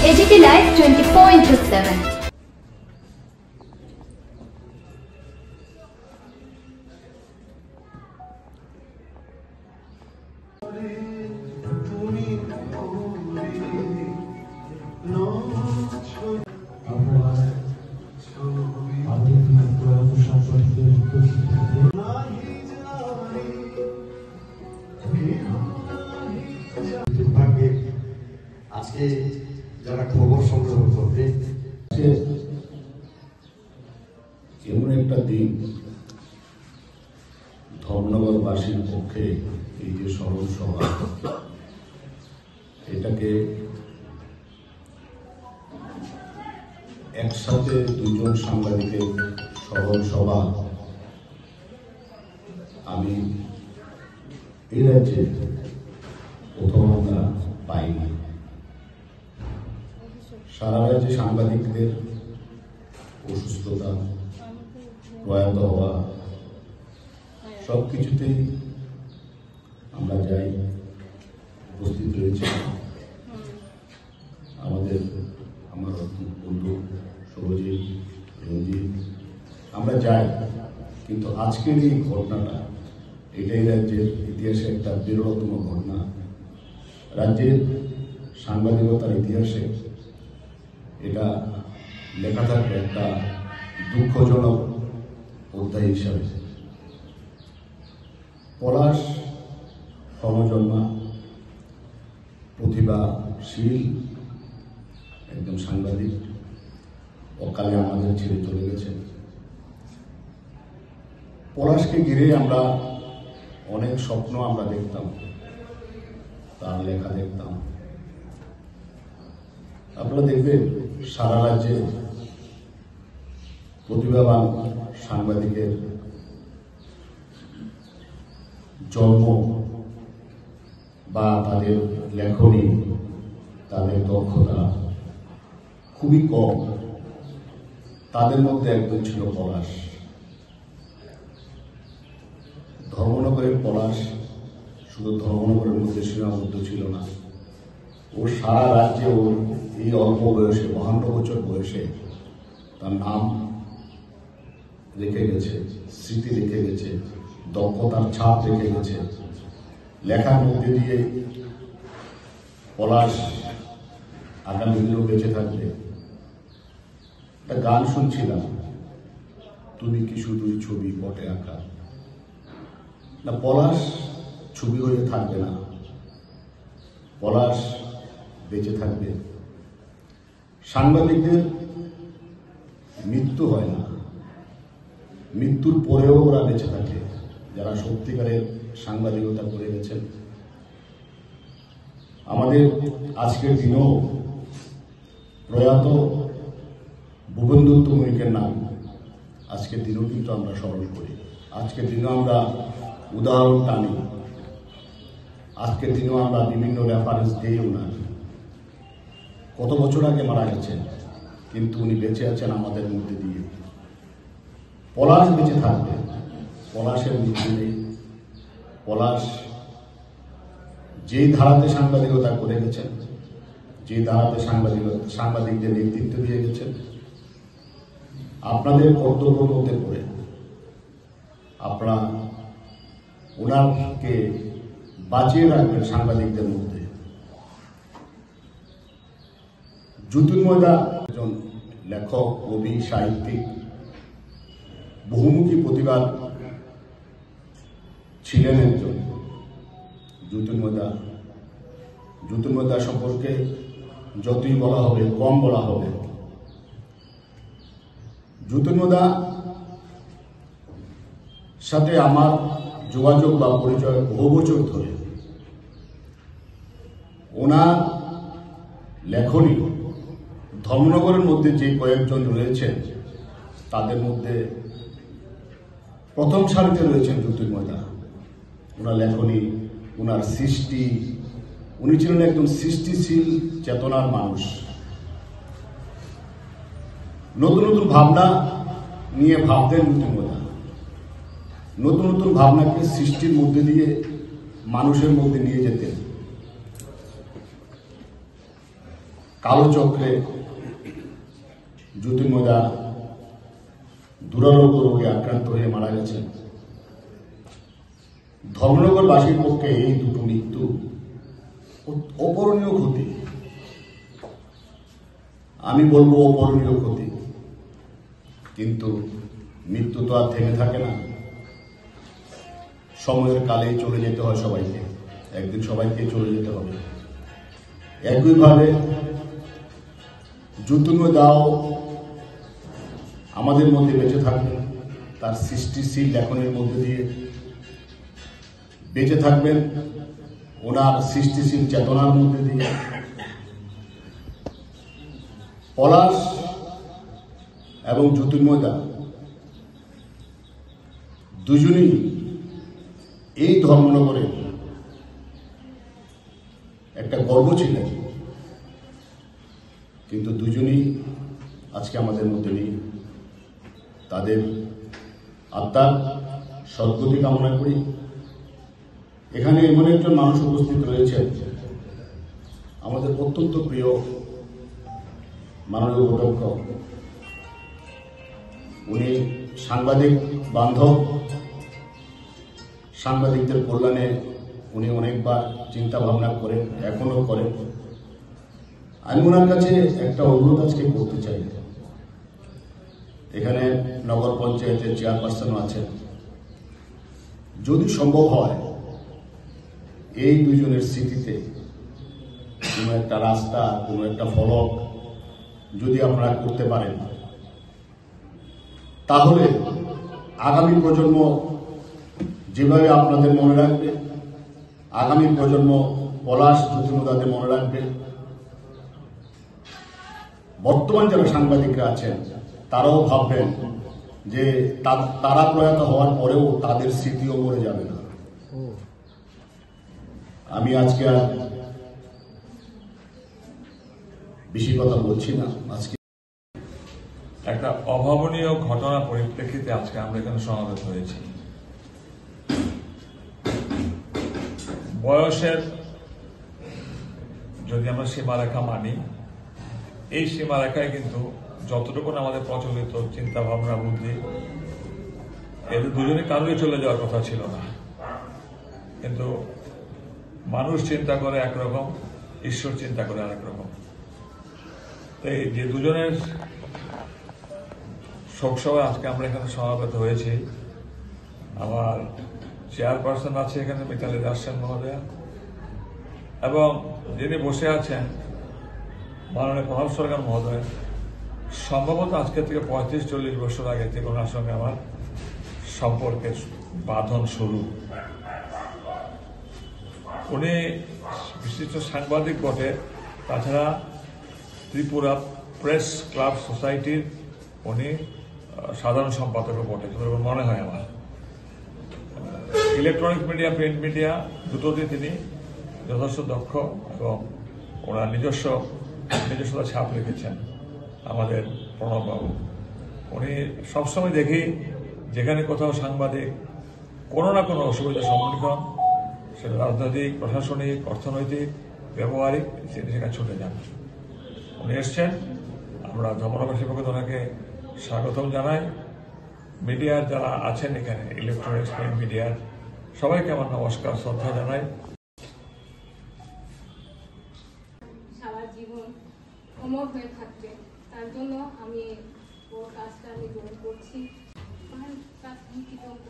AGT Live 24/7. আজকে যারা খবর সংগ্রহ করবে এমন একটা দিন ধর্মনগরবাসীর পক্ষে এই যে স্মরণ সভা, এটাকে একসাথে দুজন সাংবাদিকের স্মরণ সভা আমি এই রাজ্যে প্রথম আমরা পাইনি। সারা রাজ্যে সাংবাদিকদের অসুস্থতা, প্রয়াত হওয়া, সব কিছুতেই আমরা যাই, উপস্থিত রয়েছে আমার বন্ধু সৌরজিৎ, রঞ্জিত, আমরা যাই। কিন্তু আজকের এই ঘটনাটা, এটাই রাজ্যের ইতিহাসে একটা বিরলতম ঘটনা। রাজ্যের সাংবাদিকতার ইতিহাসে এটা লেখা থাকবে একটা দুঃখজনক অধ্যায় হিসাবে। পলাশ সমজন্মা, প্রতিভাশীল একজন সাংবাদিক, অকালে আমাদের ছেড়ে চলে গেছে। পলাশকে ঘিরে আমরা অনেক স্বপ্ন আমরা দেখতাম, তার লেখা দেখতাম। আপনারা দেখবেন সারা রাজ্যে প্রতিভাবান সাংবাদিকের জন্ম বা তাদের লেখনী, তাদের দক্ষতা খুবই কম। তাদের মধ্যে একজন ছিল পলাশ। ধর্মনগরের পলাশ শুধু ধর্মনগরের মধ্যে সীমাবদ্ধ ছিল না, ও সারা রাজ্যে ওর এই অল্প বয়সে, 52 বছর বয়সে তার নাম রেখে গেছে, স্মৃতি রেখে গেছে, দক্ষতার ছাপ রেখে গেছে। লেখার মধ্যে দিয়ে পলাশ আগামী দিনেও বেঁচে থাকবে। একটা গান শুনছিলাম, তুমি কি শুধুই ছবি পটে আঁকা। না, পলাশ ছবি হয়ে থাকবে না, পলাশ বেঁচে থাকবে। সাংবাদিকদের মৃত্যু হয় না, মৃত্যুর পরেও ওরা বেঁচে থাকে, যারা সত্যিকারের সাংবাদিকতা করে গেছেন। আমাদের আজকের দিনেও প্রয়াত ভুবনদত্ত মৈকের নাম আজকের দিনেও কিন্তু আমরা স্মরণ করি। আজকের দিনেও আমরা উদাহরণ টানি, আজকের দিনেও আমরা বিভিন্ন রেফারেন্স দিই ওনার। কত বছর আগে মারা গেছেন, কিন্তু উনি বেঁচে আছেন আমাদের মধ্যে দিয়ে। পলাশ বেঁচে থাকবে, পলাশের মৃত্যু নেই। পলাশ যেই ধারাতে সাংবাদিকতা করে গেছেন, যেই ধারাতে সাংবাদিকদের নেতৃত্ব দিয়ে গেছেন, আপনাদের কর্তব্যের মধ্যে পড়ে আপনারা ওনাকে বাঁচিয়ে রাখবেন সাংবাদিকদের মধ্যে। জ্যোতির্ময় দা একজন লেখক, কবি, সাহিত্যিক, বহুমুখী প্রতিভা ছিলেন একজন। জ্যোতির্ময় দা সম্পর্কে যতই বলা হবে কম বলা হবে। জ্যোতির্ময় দা সাথে আমার যোগাযোগ বা পরিচয় বহু বছর ধরে। ওনার লেখনী ধর্মনগরের মধ্যে যে কয়েকজন রয়েছেন, তাদের মধ্যে প্রথম সারিতে রয়েছেন জ্যোতির্ময় দা। ওনার লেখনী, ওনার সৃষ্টি, উনি ছিলেন একজন সৃষ্টিশীল চেতনার মানুষ। নতুন নতুন ভাবনা নিয়ে ভাবতেন জ্যোতির্ময় দা। নতুন নতুন ভাবনাকে সৃষ্টির মধ্যে দিয়ে মানুষের মধ্যে নিয়ে যেতেন। কালো চক্রে জ্যোতির্ময়দা দুরারোগ্য রোগে আক্রান্ত হয়ে মারা গেছেন। ধর্মনগরবাসীর পক্ষে এই দুটো মৃত্যু অপূরণীয় ক্ষতি। আমি বলবো অপূরণীয় ক্ষতি, কিন্তু মৃত্যু তো আর থেমে থাকে না। সময়ের কালেই চলে যেতে হয় সবাইকে, একদিন সবাইকে চলে যেতে হবে। একইভাবে জ্যোতির্ময়দাও আমাদের মধ্যে বেঁচে থাকবেন, তার সৃষ্টিশীল লেখনের মধ্যে দিয়ে বেঁচে থাকবেন, ওনার সৃষ্টিশীল চেতনার মধ্যে দিয়ে। পলাশ এবং জ্যোতির্ময়দা দুজনেই এই ধর্মনগরে একটা গর্ব ছিলেন, কিন্তু দুজনেই আজকে আমাদের মধ্যে নেই। তাদের আত্মার সদ্গতি কামনা করি। এখানে এমন একজন মানুষ উপস্থিত রয়েছেন, আমাদের অত্যন্ত প্রিয় মাননীয় অধ্যক্ষ। উনি সাংবাদিক বান্ধব, সাংবাদিকদের কল্যাণে উনি অনেকবার চিন্তা ভাবনা করেন, এখনো করেন। আমি ওনার কাছে একটা অনুরোধ আজকে করতে চাই। এখানে নগর পঞ্চায়েতের চেয়ারপারসনও আছেন, যদি সম্ভব হয় এই দুজনের স্মৃতিতে কোনো একটা রাস্তা, কোনো একটা ফলক যদি আপনারা করতে পারেন, তাহলে আগামী প্রজন্ম যেভাবে আপনাদের মনে রাখবে, আগামী প্রজন্ম পলাশ জ্যোতির্ময়দাদের মনে রাখবে। বর্তমান যারা সাংবাদিকরা আছেন তারাও ভাববেন যে তারা প্রয়াত হওয়ার পরেও তাদের স্মৃতিও মরে যাবে না। আমি আজকে আর বেশি কথা বলছি না। আজকে একটা অভাবনীয় ঘটনা পরিপ্রেক্ষিতে আজকে আমরা এখানে সমাবেত হয়েছি। বয়সের যদি আমরা সীমারেখা মানি, এই সীমারেখায় কিন্তু যতটুকু আমাদের প্রচলিত চিন্তা ভাবনা বুদ্ধি, এদের দুজনে কারোরই চলে যাওয়ার কথা ছিল না, কিন্তু মানুষ চিন্তা করে একরকম, ঈশ্বর চিন্তা করে আরেক রকম। তো এই যে দুজনের শোকসভায় আজকে আমরা এখানে সমাবেত হয়েছি। আমার চেয়ারপারসন আছে এখানে মিতালি দাস সেন মহোদয়া, এবং যিনি বসে আছেন মাননীয় প্রণব সরকার মহোদয়। সম্ভবত আজকে থেকে 35-40 বছর আগে থেকে ওনার সঙ্গে আমার সম্পর্কের বাঁধন শুরু। উনি বিশিষ্ট সাংবাদিক বটে, তাছাড়া ত্রিপুরা প্রেস ক্লাব সোসাইটির উনি সাধারণ সম্পাদকও বটে মনে হয় আমার। ইলেকট্রনিক্স মিডিয়া, প্রিন্ট মিডিয়া দুটোতে তিনি যথেষ্ট দক্ষ, এবং ওনার নিজস্বতা ছাপ রেখেছেন আমাদের প্রণববাবু। উনি সবসময় দেখি যেখানে কোথাও সাংবাদিক কোনো না কোনো অসুবিধার সম্মুখীন হন, সেটা রাজনৈতিক, প্রশাসনিক, অর্থনৈতিক, ব্যবহারিক, তিনি সেখানে ছুটে যান। উনি এসছেন, আমরা ধর্মনগরবাসীর পক্ষে ওনাকে স্বাগতম জানাই। মিডিয়ার যারা আছেন এখানে, ইলেকট্রনিক্স প্রিন্ট মিডিয়ার সবাইকে আমার নমস্কার, শ্রদ্ধা জানাই। সারা জীবন অমর হয়ে থাকবে, তার জন্য আমি ওর কাজটা আমি গ্রহণ করছি। আমার কাছে কৃতজ্ঞ।